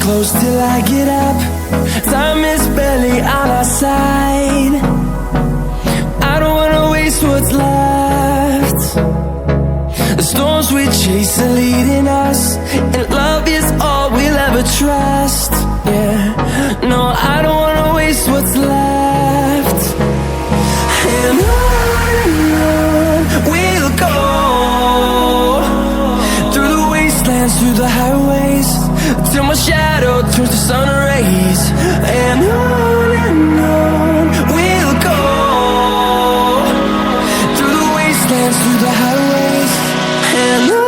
close till I get up. Time is barely on our side. I don't wanna waste what's left. The storms we chase are leading us, and love is all we'll ever trust. Yeah, no, I don't wanna waste what's left. And on we'll go, through the wastelands, through the highways, till my shadow turns to sun rays. And on we'll go, through the wastelands, through the highways, and on.